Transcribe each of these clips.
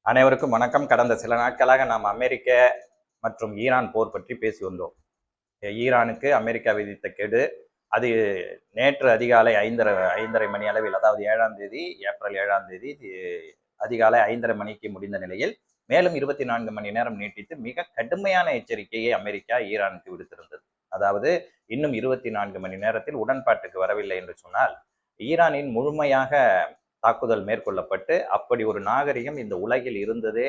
அனைவருக்கும் வணக்கம். கடந்த சில நாட்களாக நாம் அமெரிக்க மற்றும் ஈரான் போர் பற்றி பேசி வந்தோம். ஈரானுக்கு அமெரிக்கா விதித்த கெடு அது நேற்று அதிகாலை ஐந்தரை மணி அளவில், அதாவது ஏப்ரல் 7 அதிகாலை 5:30 மணிக்கு முடிந்த நிலையில் மேலும் 24 மணி நேரம் நீட்டித்து மிக கடுமையான எச்சரிக்கையை அமெரிக்கா ஈரானுக்கு விடுத்திருந்தது. அதாவது இன்னும் 24 மணி நேரத்தில் உடன்பாட்டுக்கு வரவில்லை என்று சொன்னால் ஈரானின் முழுமையாக தாக்குதல் மேற்கொள்ளப்பட்டு அப்படி ஒரு நாகரிகம் இந்த உலகில் இருந்ததே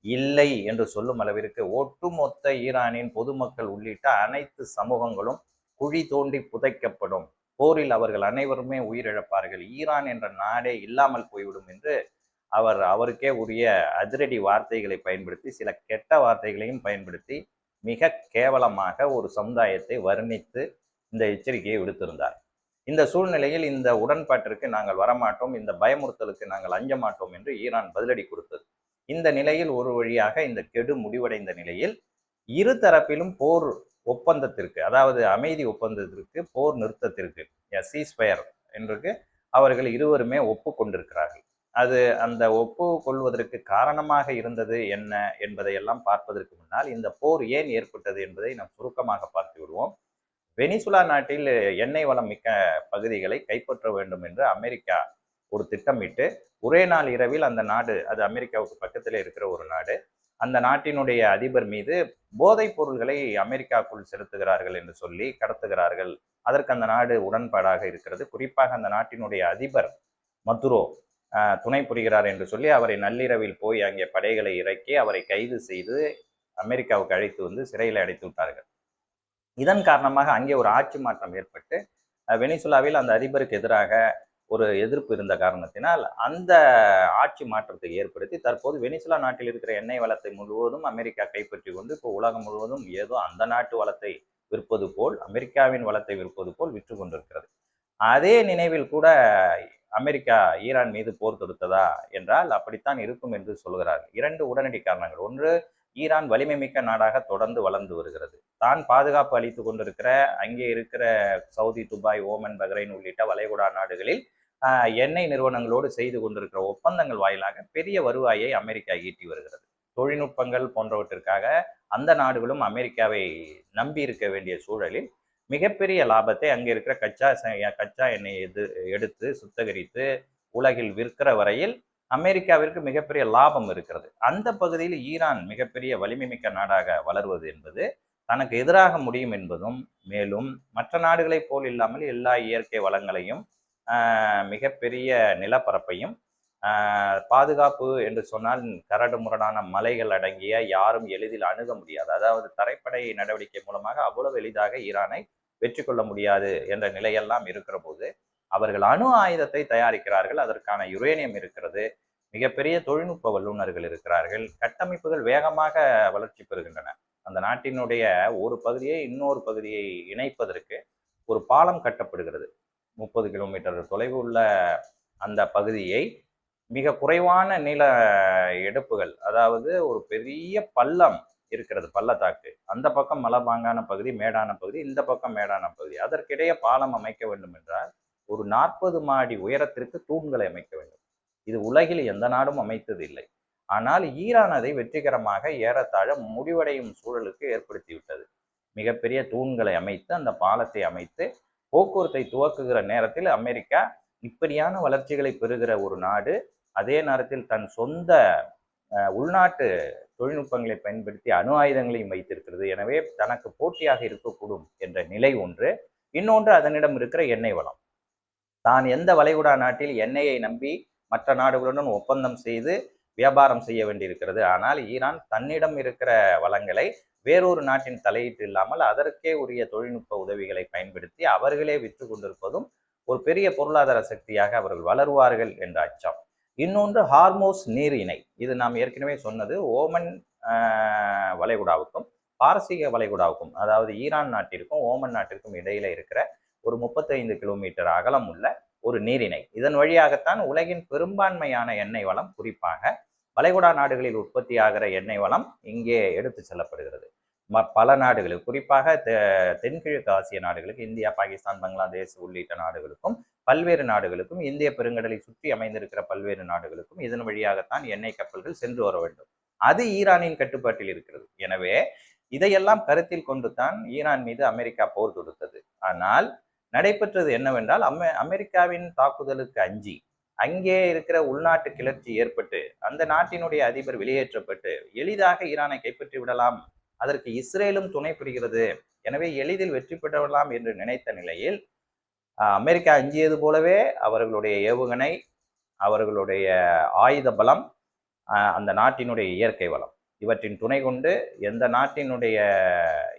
இல்லை என்று சொல்லும் அளவிற்கு ஒட்டுமொத்த ஈரானின் பொதுமக்கள் உள்ளிட்ட அனைத்து சமூகங்களும் குழி தோண்டி புதைக்கப்படும், போரில் அவர்கள் அனைவருமே உயிரிழப்பார்கள், ஈரான் என்ற நாடே இல்லாமல் போய்விடும் என்று அவருக்கே உரிய அதிரடி வார்த்தைகளை பயன்படுத்தி, சில கெட்ட வார்த்தைகளையும் பயன்படுத்தி மிக கேவலமாக ஒரு சமுதாயத்தை வர்ணித்து இந்த எச்சரிக்கையை விடுத்திருந்தார். இந்த சூழ்நிலையில் இந்த உடன்பாட்டிற்கு நாங்கள் வரமாட்டோம், இந்த பயமுறுத்தலுக்கு நாங்கள் அஞ்ச மாட்டோம் என்று ஈரான் பதிலடி கொடுத்தது. இந்த நிலையில் ஒரு வழியாக இந்த கெடு முடிவடைந்த நிலையில் இரு தரப்பிலும் போர் ஒப்பந்தத்திற்கு, அதாவது அமைதி ஒப்பந்தத்திற்கு, போர் நிறுத்தத்திற்கு, சீஸ்ஃபயர் என்று அவர்கள் இருவருமே ஒப்புக்கொண்டிருக்கிறார்கள். அது அந்த ஒப்புக்கொள்வதற்கு காரணமாக இருந்தது என்ன என்பதையெல்லாம் பார்ப்பதற்கு முன்னால் இந்த போர் ஏன் ஏற்பட்டது என்பதை நாம் சுருக்கமாக பார்த்து விடுவோம். வெனிசுலா நாட்டில் எண்ணெய் வளம் மிக்க பகுதிகளை கைப்பற்ற வேண்டும் என்று அமெரிக்கா ஒரு திட்டமிட்டு ஒரே நாள் இரவில் அந்த நாடு, அது அமெரிக்காவுக்கு பக்கத்திலே இருக்கிற ஒரு நாடு, அந்த நாட்டினுடைய அதிபர் மீது போதைப் பொருள்களை அமெரிக்காவுக்குள் செலுத்துகிறார்கள் என்று சொல்லி கடத்துகிறார்கள். அதற்கு அந்த நாடு உடன்பாடாக இருக்கிறது. குறிப்பாக அந்த நாட்டினுடைய அதிபர் மதுரோ துணை புரிகிறார் என்று சொல்லி அவரை நள்ளிரவில் போய் அங்கே படைகளை இறக்கி அவரை கைது செய்து அமெரிக்காவுக்கு அழைத்து வந்து சிறையில் அடைத்து விட்டார்கள். இதன் காரணமாக அங்கே ஒரு ஆட்சி மாற்றம் ஏற்பட்டு வெனிசுலாவில் அந்த அதிபருக்கு எதிராக ஒரு எதிர்ப்பு இருந்த காரணத்தினால் அந்த ஆட்சி மாற்றத்தை ஏற்படுத்தி தற்போது வெனிசுலா நாட்டில் இருக்கிற எண்ணெய் வளத்தை முழுவதும் அமெரிக்கா கைப்பற்றி கொண்டு இப்போ உலகம் முழுவதும் ஏதோ அந்த நாட்டு வளத்தை விற்பது போல், அமெரிக்காவின் வளத்தை விற்பது போல் விற்று கொண்டிருக்கிறது. அதே நினைவில் கூட அமெரிக்கா ஈரான் மீது போர் தொடுத்ததா என்றால் அப்படித்தான் இருக்கும் என்று சொல்கிறார்கள். இரண்டு உடனடி காரணங்கள். ஒன்று, ஈரான் வலிமை மிக்க நாடாக தொடர்ந்து வளர்ந்து வருகிறது. தான் பாதுகாப்பு அளித்து கொண்டிருக்கிற அங்கே இருக்கிற சவுதி, துபாய், ஓமன், பஹ்ரைன் உள்ளிட்ட வளைகுடா நாடுகளில் எண்ணெய் நிறுவனங்களோடு செய்து கொண்டிருக்கிற ஒப்பந்தங்கள் வாயிலாக பெரிய வருவாயை அமெரிக்கா ஈட்டி வருகிறது. தொழில்நுட்பங்கள் போன்றவற்றிற்காக அந்த நாடுகளும் அமெரிக்காவை நம்பி இருக்க வேண்டிய சூழலில் மிகப்பெரிய லாபத்தை அங்கே இருக்கிற கச்சா எண்ணெயை எடுத்து சுத்தகரித்து உலகில் விற்கிற வரையில் அமெரிக்காவிற்கு மிகப்பெரிய லாபம் இருக்கிறது. அந்த பகுதியில் ஈரான் மிகப்பெரிய வலிமை மிக்க நாடாக வளர்வது என்பது தனக்கு எதிராக முடியும் என்பதும், மேலும் மற்ற நாடுகளைப் போல் இல்லாமல் எல்லா இயற்கை வளங்களையும் மிகப்பெரிய நிலப்பரப்பையும் பாதுகாப்பு என்று சொன்னால் கரடு முரடான மலைகள் அடங்கிய யாரும் எளிதில் அணுக முடியாது, அதாவது தரைப்படை நடவடிக்கை மூலமாக அவ்வளவு எளிதாக ஈரானை வெற்றி கொள்ள முடியாது என்ற நிலையெல்லாம் இருக்கிற போது அவர்கள் அணு ஆயுதத்தை தயாரிக்கிறார்கள். அதற்கான யுரேனியம் இருக்கிறது, மிகப்பெரிய தொழில்நுட்ப வல்லுநர்கள் இருக்கிறார்கள், கட்டமைப்புகள் வேகமாக வளர்ச்சி பெறுகின்றன. அந்த நாட்டினுடைய ஒரு பகுதியை இன்னொரு பகுதியை இணைப்பதற்கு ஒரு பாலம் கட்டப்படுகிறது. 30 கிலோமீட்டர் தொலைவு உள்ள அந்த பகுதியை மிக குறைவான நில எடுப்புகள், அதாவது ஒரு பெரிய பள்ளம் இருக்கிறது, பள்ளத்தாக்கு, அந்த பக்கம் மலபாங்கான பகுதி, மேடான பகுதி, இந்த பக்கம் மேடான பகுதி, அதற்கிடையே பாலம் அமைக்க வேண்டும் என்றால் ஒரு 40 மாடி உயரத்திற்கு தூண்களை அமைக்க வேண்டும். இது உலகில் எந்த நாடும் அமைத்தது இல்லை. ஆனால் ஈரான் அதை வெற்றிகரமாக ஏறத்தாழ முடிவடையும் சூழலுக்கு ஏற்படுத்திவிட்டது. மிகப்பெரிய தூண்களை அமைத்து அந்த பாலத்தை அமைத்து போக்குவரத்தை துவக்குகிற நேரத்தில் அமெரிக்கா இப்படியான வளர்ச்சிகளை பெறுகிற ஒரு நாடு அதே நேரத்தில் தன் சொந்த உள்நாட்டு தொழில்நுட்பங்களை பயன்படுத்தி அணு ஆயுதங்களையும் வைத்திருக்கிறது. எனவே தனக்கு போட்டியாக இருக்கக்கூடும் என்ற நிலை ஒன்று. இன்னொன்று, அதனிடம் இருக்கிற எண்ணெய் வளம். தான் எந்த வளைகுடா நாட்டில் எண்ணெயை நம்பி மற்ற நாடுகளுடன் ஒப்பந்தம் செய்து வியாபாரம் செய்ய வேண்டியிருக்கிறது. ஆனால் ஈரான் தன்னிடம் இருக்கிற வளங்களை வேறொரு நாட்டின் தலையீட்டு இல்லாமல் அதற்கே உரிய தொழில்நுட்ப உதவிகளை பயன்படுத்தி அவர்களே விற்று கொண்டிருப்பதும் ஒரு பெரிய பொருளாதார சக்தியாக அவர்கள் வளருவார்கள் என்ற அச்சம். இன்னொன்று, ஹார்மோஸ் நீர் இணை. இது நாம் ஏற்கனவே சொன்னது. ஓமன் வளைகுடாவுக்கும் பாரசீக வளைகுடாவுக்கும், அதாவது ஈரான் நாட்டிற்கும் ஓமன் நாட்டிற்கும் இடையில இருக்கிற ஒரு 35 கிலோமீட்டர் அகலம் உள்ள ஒரு நீரிணை. இதன் வழியாகத்தான் உலகின் பெரும்பான்மையான எண்ணெய் வளம், குறிப்பாக வளைகுடா நாடுகளில் உற்பத்தி ஆகிற எண்ணெய் வளம் இங்கே எடுத்து செல்லப்படுகிறது. பல நாடுகளுக்கு, குறிப்பாக தென்கிழக்கு ஆசிய நாடுகளுக்கு, இந்தியா, பாகிஸ்தான், பங்களாதேஷ் உள்ளிட்ட நாடுகளுக்கும், பல்வேறு நாடுகளுக்கும், இந்திய பெருங்கடலை சுற்றி அமைந்திருக்கிற பல்வேறு நாடுகளுக்கும் இதன் வழியாகத்தான் எண்ணெய் கப்பல்கள் சென்று வர வேண்டும். அது ஈரானின் கட்டுப்பாட்டில் இருக்கிறது. எனவே இதையெல்லாம் கருத்தில் கொண்டுதான் ஈரான் மீது அமெரிக்கா போர் தொடுத்தது. ஆனால் நடைபெற்றது என்னவென்றால், அமெரிக்காவின் தாக்குதலுக்கு அஞ்சி அங்கே இருக்கிற உள்நாட்டு கிளர்ச்சி ஏற்பட்டு அந்த நாட்டினுடைய அதிபர் வெளியேற்றப்பட்டு எளிதாக ஈரானை கைப்பற்றி விடலாம், அதற்கு இஸ்ரேலும் துணை புரிகிறது, எனவே எளிதில் வெற்றி பெறலாம் என்று நினைத்த நிலையில் அமெரிக்கா அஞ்சியது போலவே அவர்களுடைய ஏவுகணை, அவர்களுடைய ஆயுத பலம், அந்த நாட்டினுடைய இயற்கை வளம் இவற்றின் துணை கொண்டு எந்த நாட்டினுடைய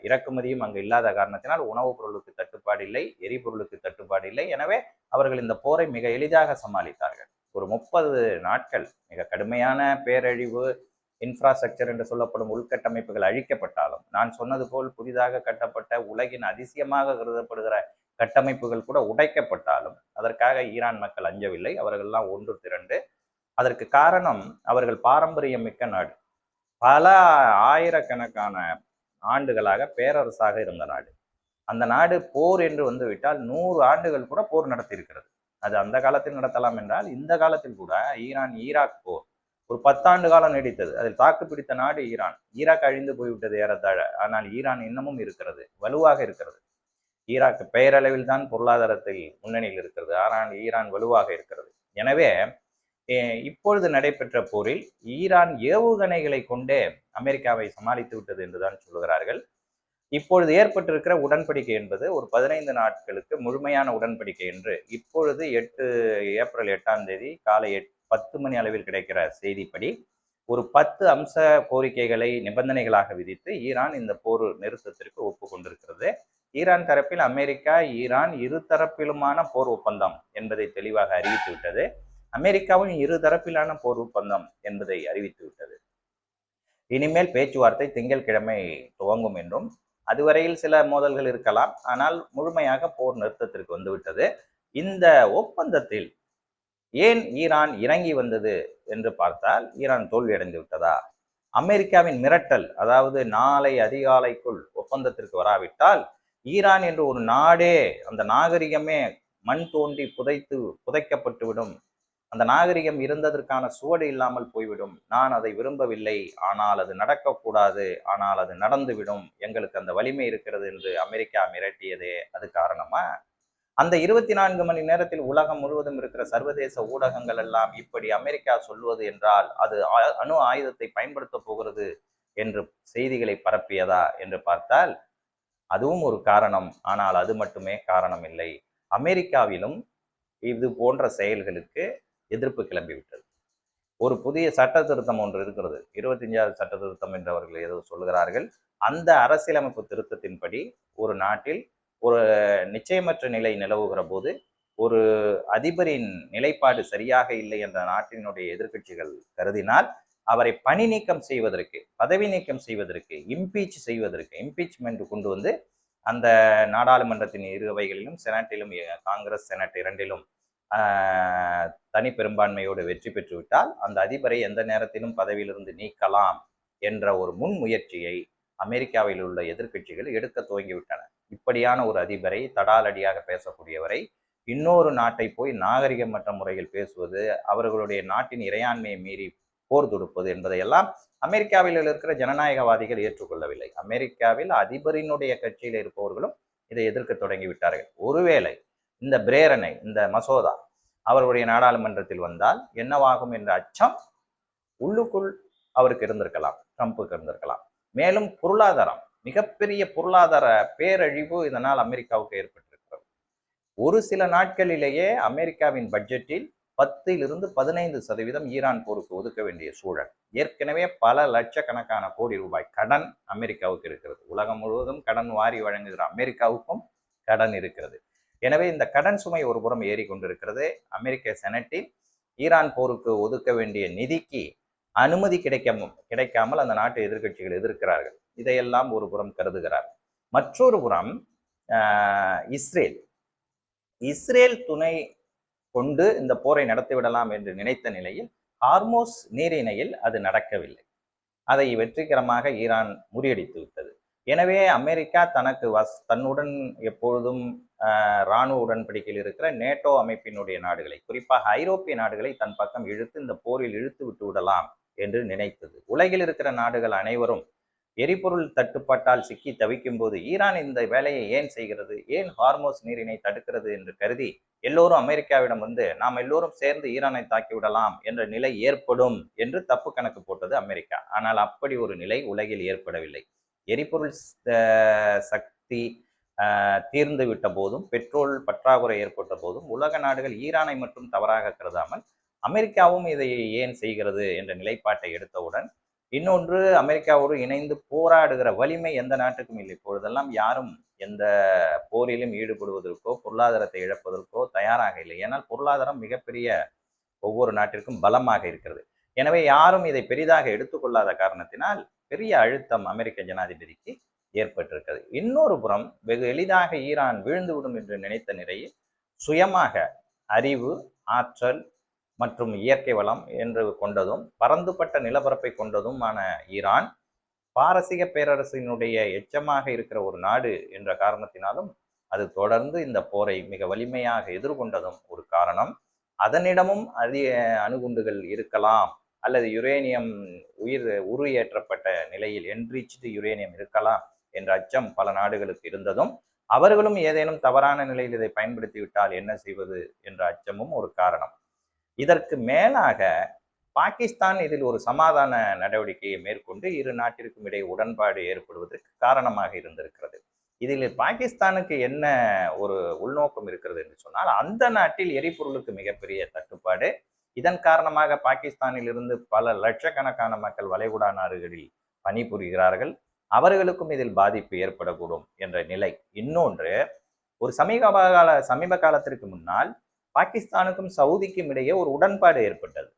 இறக்குமதியும் அங்கு இல்லாத காரணத்தினால் உணவுப் பொருளுக்கு தட்டுப்பாடு இல்லை, எரிபொருளுக்கு தட்டுப்பாடு இல்லை. எனவே அவர்கள் இந்த போரை மிக எளிதாக சமாளித்தார்கள். ஒரு 30 நாட்கள் மிக கடுமையான பேரழிவு, இன்ஃப்ராஸ்ட்ரக்சர் என்று சொல்லப்படும் உள்கட்டமைப்புகள் அழிக்கப்பட்டாலும், நான் சொன்னது போல் புதிதாக கட்டப்பட்ட உலகின் அதிசயமாக கருதப்படுகிற கட்டமைப்புகள் கூட உடைக்கப்பட்டாலும் அதற்காக ஈரான் மக்கள் அஞ்சவில்லை. அவர்கள்லாம் ஒன்று திரண்டு, அதற்கு காரணம் அவர்கள் பாரம்பரியம் மிக்க நாடு, பல ஆயிரக்கணக்கான ஆண்டுகளாக பேரரசாக இருந்த நாடு. அந்த நாடு போர் என்று வந்துவிட்டால் 100 ஆண்டுகள் கூட போர் நடத்தியிருக்கிறது. அது அந்த காலத்தில் நடத்தலாம் என்றால் இந்த காலத்தில் கூட ஈரான் ஈராக் போர் ஒரு 10 ஆண்டு காலம் நீடித்தது. அதில் தாக்கு பிடித்த நாடு ஈரான். ஈராக் அழிந்து போய்விட்டது ஏறத்தாழ. ஆனால் ஈரான் இன்னமும் இருக்கிறது, வலுவாக இருக்கிறது. ஈராக் பெயரளவில் தான் பொருளாதாரத்தில் முன்னணியில் இருக்கிறது, ஆனால் ஈரான் வலுவாக இருக்கிறது. எனவே இப்பொழுது நடைபெற்ற போரில் ஈரான் ஏவுகணைகளை கொண்டே அமெரிக்காவை சமாளித்து விட்டது என்றுதான் சொல்லுகிறார்கள். இப்பொழுது ஏற்பட்டிருக்கிற உடன்படிக்கை என்பது ஒரு 15 நாட்களுக்கு முழுமையான உடன்படிக்கை என்று இப்பொழுது ஏப்ரல் 8ஆம் தேதி காலை 10 மணி அளவில் கிடைக்கிற செய்திப்படி ஒரு 10 அம்ச கோரிக்கைகளை நிபந்தனைகளாக விதித்து ஈரான் இந்த போர் நிறுத்தத்திற்கு ஒப்புக்கொண்டிருக்கிறது. ஈரான் தரப்பில் அமெரிக்கா, ஈரான் இரு தரப்பிலுமான போர் ஒப்பந்தம் என்பதை தெளிவாக அறிவித்து விட்டது. அமெரிக்காவும் இரு தரப்பிலான போர் ஒப்பந்தம் என்பதை அறிவித்து விட்டது. இனிமேல் பேச்சுவார்த்தை திங்கட்கிழமை துவங்கும் என்றும், அதுவரையில் சில மோதல்கள் இருக்கலாம், ஆனால் முழுமையாக போர் நிறுத்தத்திற்கு வந்துவிட்டது. இந்த ஒப்பந்தத்தில் ஏன் ஈரான் இறங்கி வந்தது என்று பார்த்தால், ஈரான் தோல்வியடைந்து விட்டதா? அமெரிக்காவின் மிரட்டல், அதாவது நாளை அதிகாலைக்குள் ஒப்பந்தத்திற்கு வராவிட்டால் ஈரான் என்று ஒரு நாடே, அந்த நாகரிகமே மண் தோண்டி புதைக்கப்பட்டுவிடும், அந்த நாகரிகம் இருந்ததற்கான சுவடு இல்லாமல் போய்விடும், நான் அதை விரும்பவில்லை, ஆனால் அது நடக்கக்கூடாது, ஆனால் அது நடந்துவிடும், எங்களுக்கு அந்த வலிமை இருக்கிறது என்று அமெரிக்கா மிரட்டியதே அது காரணமா? அந்த 24 மணி நேரத்தில் உலகம் முழுவதும் இருக்கிற சர்வதேச ஊடகங்கள் எல்லாம் இப்படி அமெரிக்கா சொல்வது என்றால் அது அணு ஆயுதத்தை பயன்படுத்த போகிறது என்று செய்திகளை பரப்பியதா என்று பார்த்தால் அதுவும் ஒரு காரணம். ஆனால் அது மட்டுமே காரணம் இல்லை. அமெரிக்காவிலும் இது போன்ற செயல்களுக்கு எதிர்ப்பு கிளம்பிவிட்டது. ஒரு புதிய சட்ட திருத்தம் ஒன்று இருக்கிறது, 25வது சட்ட திருத்தம் என்று அவர்கள் ஏதோ சொல்லுகிறார்கள். அந்த அரசியலமைப்பு திருத்தத்தின்படி ஒரு நாட்டில் ஒரு நிச்சயமற்ற நிலை நிலவுகிற போது, ஒரு அதிபரின் நிலைப்பாடு சரியாக இல்லை என்ற நாட்டினுடைய எதிர்க்கட்சிகள் கருதினால் அவரை பணி நீக்கம் செய்வதற்கு, பதவி நீக்கம் செய்வதற்கு, இம்பீச்மெண்ட் கொண்டு வந்து அந்த நாடாளுமன்றத்தின் இரு அவைகளிலும், செனட்டிலும், காங்கிரஸ் செனட் இரண்டிலும் தனி பெரும்பான்மையோடு வெற்றி பெற்றுவிட்டால் அந்த அதிபரை எந்த நேரத்திலும் பதவியிலிருந்து நீக்கலாம் என்ற ஒரு முன் முயற்சியை அமெரிக்காவில் உள்ள எதிர்க்கட்சிகள் எடுக்க துவங்கிவிட்டன. இப்படியான ஒரு அதிபரை, தடாலடியாக பேசக்கூடியவரை, இன்னொரு நாட்டை போய் நாகரிகமற்ற முறையில் பேசுவது, அவர்களுடைய நாட்டின் இறையாண்மையை மீறி போர் தொடுப்பது என்பதையெல்லாம் அமெரிக்காவில் இருக்கிற ஜனநாயகவாதிகள் ஏற்றுக்கொள்ளவில்லை. அமெரிக்காவில் அதிபரினுடைய கட்சியில் இருப்பவர்களும் இதை எதிர்க்க தொடங்கிவிட்டார்கள். ஒருவேளை இந்த பிரேரணை, இந்த மசோதா அவருடைய நாடாளுமன்றத்தில் வந்தால் என்னவாகும் என்ற அச்சம் உள்ளுக்குள் அவருக்கு இருந்திருக்கலாம், ட்ரம்புக்கு இருந்திருக்கலாம். மேலும் பொருளாதாரம், மிகப்பெரிய பொருளாதார பேரழிவு இதனால் அமெரிக்காவுக்கு ஏற்பட்டிருக்கிறது. ஒரு சில நாட்களிலேயே அமெரிக்காவின் பட்ஜெட்டில் 10 to 15% ஈரான் போருக்கு ஒதுக்க வேண்டிய சூழல். ஏற்கனவே பல லட்சக்கணக்கான கோடி ரூபாய் கடன் அமெரிக்காவுக்கு இருக்கிறது. உலகம் முழுவதும் கடன் வாரி வழங்குகிற அமெரிக்காவுக்கும் கடன் இருக்கிறது. எனவே இந்த கடன் சுமை ஒரு புறம் ஏறி கொண்டிருக்கிறது. அமெரிக்க செனட்டில் ஈரான் போருக்கு ஒதுக்க வேண்டிய நிதிக்கு அனுமதி கிடைக்காமல் அந்த நாட்டு எதிர்க்கட்சிகள் எதிர்க்கிறார்கள். இதையெல்லாம் ஒரு புறம் கருதுகிறார். மற்றொரு புறம் இஸ்ரேல் துணை கொண்டு இந்த போரை நடத்திவிடலாம் என்று நினைத்த நிலையில் ஹார்மோஸ் நீரிணையில் அது நடக்கவில்லை. அதை வெற்றிகரமாக ஈரான் முறியடித்து விட்டது. எனவே அமெரிக்கா தனக்கு தன்னுடன் எப்பொழுதும் இராணுவ உடன்படிக்கையில் இருக்கிற நேட்டோ அமைப்பினுடைய நாடுகளை, குறிப்பாக ஐரோப்பிய நாடுகளை தன் பக்கம் இழுத்து இந்த போரில் இழுத்து விட்டு விடலாம் என்று நினைத்தது. உலகில் இருக்கிற நாடுகள் அனைவரும் எரிபொருள் தட்டுப்பாட்டால் சிக்கி தவிக்கும் போது ஈரான் இந்த வேலையை ஏன் செய்கிறது, ஏன் ஹார்மோஸ் நீரினை தடுக்கிறது என்று கருதி எல்லோரும் அமெரிக்காவிடம் வந்து நாம் எல்லோரும் சேர்ந்து ஈரானை தாக்கிவிடலாம் என்ற நிலை ஏற்படும் என்று தப்பு கணக்கு போட்டது அமெரிக்கா. ஆனால் அப்படி ஒரு நிலை உலகில் ஏற்படவில்லை. எரிபொருள் சக்தி தீர்ந்து விட்ட போதும், பெட்ரோல் பற்றாக்குறை ஏற்பட்ட போதும் உலக நாடுகள் ஈரானை மட்டும் தவறாக கருதாமல் அமெரிக்காவும் இதை ஏன் செய்கிறது என்ற நிலைப்பாட்டை எடுத்தவுடன், இன்னொன்று அமெரிக்காவோடு இணைந்து போராடுகிற வலிமை எந்த நாட்டுக்கும் இல்லை. இப்பொழுதெல்லாம் யாரும் எந்த போரிலும் ஈடுபடுவதற்கோ பொருளாதாரத்தை இழப்பதற்கோ தயாராக இல்லை. ஏன்னால் பொருளாதாரம் மிகப்பெரிய ஒவ்வொரு நாட்டிற்கும் பலமாக இருக்கிறது. எனவே யாரும் இதை பெரிதாக எடுத்துக்கொள்ளாத காரணத்தினால் பெரிய அழுத்தம் அமெரிக்க ஜனாதிபதிக்கு ஏற்பட்டிருக்கிறது. இன்னொரு புறம் வெகு எளிதாக ஈரான் வீழ்ந்துவிடும் என்று நினைத்த நிலையில் சுயமாக அறிவு, ஆற்றல் மற்றும் இயற்கை வளம் என்று கொண்டதும் பரந்துபட்ட நிலப்பரப்பை கொண்டதுமான ஈரான் பாரசீக பேரரசினுடைய எச்சமாக இருக்கிற ஒரு நாடு என்ற காரணத்தினாலும் அது தொடர்ந்து இந்த போரை மிக வலிமையாக எதிர்கொண்டதும் ஒரு காரணம். அதனிடமும் அதிக அணுகுண்டுகள் இருக்கலாம் அல்லது யுரேனியம் உருஏற்றப்பட்ட நிலையில் என்ரிச்டு யுரேனியம் இருக்கலாம் என்ற அச்சம் பல நாடுகளுக்கு இருந்ததும், அவர்களும் ஏதேனும் தவறான நிலையில் இதை பயன்படுத்தி விட்டால் என்ன செய்வது என்ற அச்சமும் ஒரு காரணம். இதற்கு மேலாக பாகிஸ்தான் இதில் ஒரு சமாதான நடவடிக்கையை மேற்கொண்டு இரு நாட்டிற்கும் இடையே உடன்பாடு ஏற்படுவதற்கு காரணமாக இருந்திருக்கிறது. இதில் பாகிஸ்தானுக்கு என்ன ஒரு உள்நோக்கம் இருக்கிறது என்று சொன்னால், அந்த நாட்டில் எரிபொருளுக்கு மிகப்பெரிய தட்டுப்பாடு. இதன் காரணமாக பாகிஸ்தானில் இருந்து பல லட்சக்கணக்கான மக்கள் வளைகுடா நாடுகளில் பணிபுரிகிறார்கள். அவர்களுக்கும் இதில் பாதிப்பு ஏற்படக்கூடும் என்ற நிலை. இன்னொன்று, ஒரு சமீப காலத்திற்கு முன்னால் பாகிஸ்தானுக்கும் சவுதிக்கும் இடையே ஒரு உடன்பாடு ஏற்பட்டது.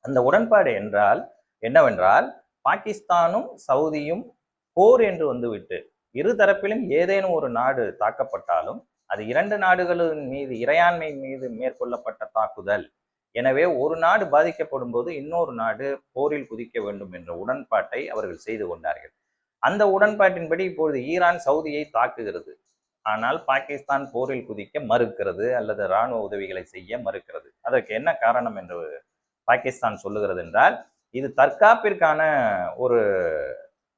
அந்த உடன்பாடு என்னவென்றால், பாகிஸ்தானும் சவுதியும் போர் என்று வந்துவிட்டு இருதரப்பிலும் ஏதேனும் ஒரு நாடு தாக்கப்பட்டாலும் அது இரண்டு நாடுகளின் மீது இறையாண்மை மீது மேற்கொள்ளப்பட்ட தாக்குதல். எனவே ஒரு நாடு பாதிக்கப்படும் போது இன்னொரு நாடு போரில் குதிக்க வேண்டும் என்ற உடன்பாட்டை அவர்கள் செய்து கொண்டார்கள். அந்த உடன்பாட்டின்படி இப்பொழுது ஈரான் சவுதியை தாக்குகிறது. ஆனால் பாகிஸ்தான் போரில் குதிக்க மறுக்கிறது அல்லது இராணுவ உதவிகளை செய்ய மறுக்கிறது. அதற்கு என்ன காரணம் என்று பாகிஸ்தான் சொல்லுகிறது என்றால், இது தற்காப்பிற்கான ஒரு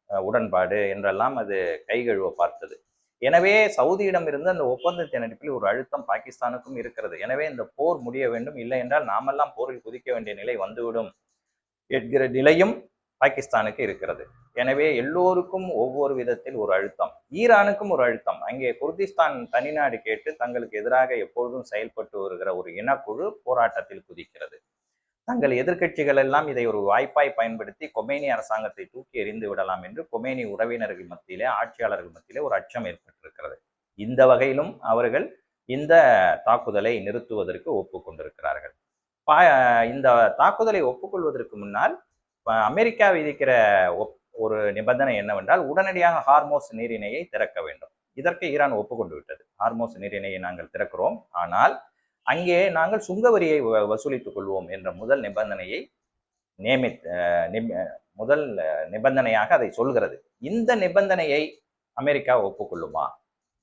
உடன்பாடு என்றெல்லாம் அது கைகழுவ பார்த்தது. எனவே சவுதியிடம் இருந்து அந்த ஒப்பந்தத்தின் அடிப்பில் ஒரு அழுத்தம் பாகிஸ்தானுக்கும் இருக்கிறது. எனவே இந்த போர் முடிய வேண்டும், இல்லை என்றால் நாமெல்லாம் போரில் குதிக்க வேண்டிய நிலை வந்துவிடும் என்கிற நிலையும் பாகிஸ்தானுக்கு இருக்கிறது. எனவே எல்லோருக்கும் ஒவ்வொரு விதத்தில் ஒரு அழுத்தம். ஈரானுக்கும் ஒரு அழுத்தம். அங்கே குர்திஸ்தான் தனிநாடு கேட்டு தங்களுக்கு எதிராக எப்பொழுதும் செயல்பட்டு வருகிற ஒரு இனக்குழு போராட்டத்தில் குதிக்கிறது. தங்கள் எதிர்க்கட்சிகள் எல்லாம் இதை ஒரு வாய்ப்பாய் பயன்படுத்தி கொமேனி அரசாங்கத்தை தூக்கி எறிந்து விடலாம் என்று கொமேனி உறவினர்கள் மத்தியிலே, ஆட்சியாளர்கள் மத்தியிலே ஒரு அச்சம் ஏற்பட்டிருக்கிறது. இந்த வகையிலும் அவர்கள் இந்த தாக்குதலை நிறுத்துவதற்கு ஒப்புக்கொண்டிருக்கிறார்கள். இந்த தாக்குதலை ஒப்புக்கொள்வதற்கு முன்னால் அமெரிக்கா விதிக்கிற ஒரு நிபந்தனை என்னவென்றால், உடனடியாக ஹார்மோஸ் நீரிணையை திறக்க வேண்டும். இதற்கு ஈரான் ஒப்புக்கொண்டு விட்டது. ஹார்மோஸ் நீரிணையை நாங்கள் திறக்கிறோம், ஆனால் அங்கே நாங்கள் சுங்க வரியை வசூலித்துக் கொள்வோம் என்ற முதல் நிபந்தனையாக அதை சொல்கிறது. இந்த நிபந்தனையை அமெரிக்கா ஒப்புக்கொள்ளுமா?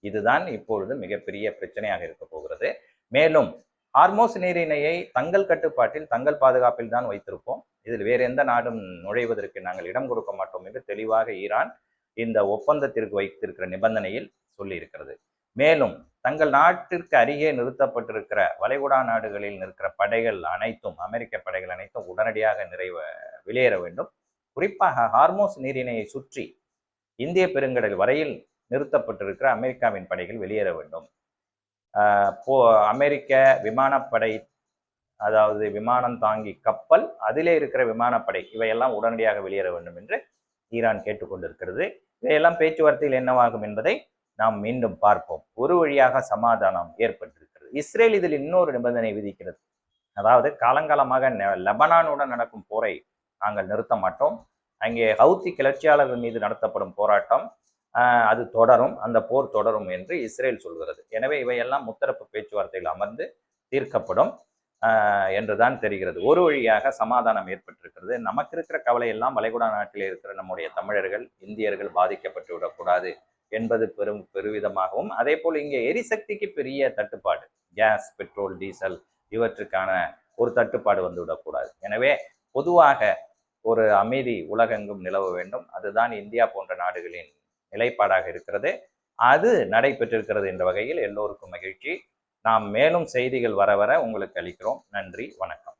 இதுதான் இப்பொழுது மிகப்பெரிய பிரச்சனையாக இருக்க போகிறது. மேலும் ஹார்மோஸ் நீரிணையை தங்கள் கட்டுப்பாட்டில், தங்கள் பாதுகாப்பில் தான் வைத்திருப்போம், இதில் வேறு எந்த நாடும் நுழைவதற்கு நாங்கள் இடம் கொடுக்க மாட்டோம் என்று தெளிவாக ஈரான் இந்த ஒப்பந்தத்திற்கு வைத்திருக்கிற நிபந்தனையில் சொல்லி இருக்கிறது. மேலும் தங்கள் நாட்டிற்கு அருகே நிறுத்தப்பட்டிருக்கிற வளைகுடா நாடுகளில் நிற்கிற படைகள் அனைத்தும், அமெரிக்க படைகள் அனைத்தும் உடனடியாக வெளியேற வேண்டும். குறிப்பாக ஹார்மோஸ் நீரிணையை சுற்றி இந்திய பெருங்கடல் வரையில் நிறுத்தப்பட்டிருக்கிற அமெரிக்காவின் படைகள் வெளியேற வேண்டும். அமெரிக்க விமானப்படை, அதாவது விமானம் தாங்கி கப்பல், அதிலே இருக்கிற விமானப்படை, இவையெல்லாம் உடனடியாக வெளியேற வேண்டும் என்று ஈரான் கேட்டுக்கொண்டிருக்கிறது. இவையெல்லாம் பேச்சுவார்த்தையில் என்னவாகும் என்பதை நாம் மீண்டும் பார்ப்போம். ஒரு வழியாக சமாதானம் ஏற்பட்டிருக்கிறது. இஸ்ரேல் இதில் இன்னொரு நிபந்தனை விதிக்கிறது. அதாவது காலங்காலமாக லெபனானுடன் நடக்கும் போரை நாங்கள் நிறுத்த மாட்டோம், அங்கே ஹவுத்தி கிளர்ச்சியாளர்கள் மீது நடத்தப்படும் போராட்டம் அது தொடரும், அந்த போர் தொடரும் என்று இஸ்ரேல் சொல்கிறது. எனவே இவையெல்லாம் முத்தரப்பு பேச்சுவார்த்தையில் அமர்ந்து தீர்க்கப்படும். என்றுதான் தெரிகிறது. ஒரு வழியாக சமாதானம் ஏற்பட்டிருக்கிறது. நமக்கு இருக்கிற கவலை எல்லாம் வளைகுடா நாட்டிலே இருக்கிற நம்முடைய தமிழர்கள், இந்தியர்கள் பாதிக்கப்பட்டு விடக்கூடாது என்பது பெருவிதமாகவும், அதே போல் இங்கே எரிசக்திக்கு பெரிய தட்டுப்பாடு, கேஸ், பெட்ரோல், டீசல் இவற்றுக்கான ஒரு தட்டுப்பாடு வந்துவிடக்கூடாது. எனவே பொதுவாக ஒரு அமைதி உலகெங்கும் நிலவ வேண்டும். அதுதான் இந்தியா போன்ற நாடுகளின் நிலைப்பாடாக இருக்கிறது. அது நடைபெற்றிருக்கிறது என்ற வகையில் எல்லோருக்கும் மகிழ்ச்சி. நாம் மேலும் செய்திகள் வர வர உங்களுக்கு அளிக்கிறோம். நன்றி, வணக்கம்.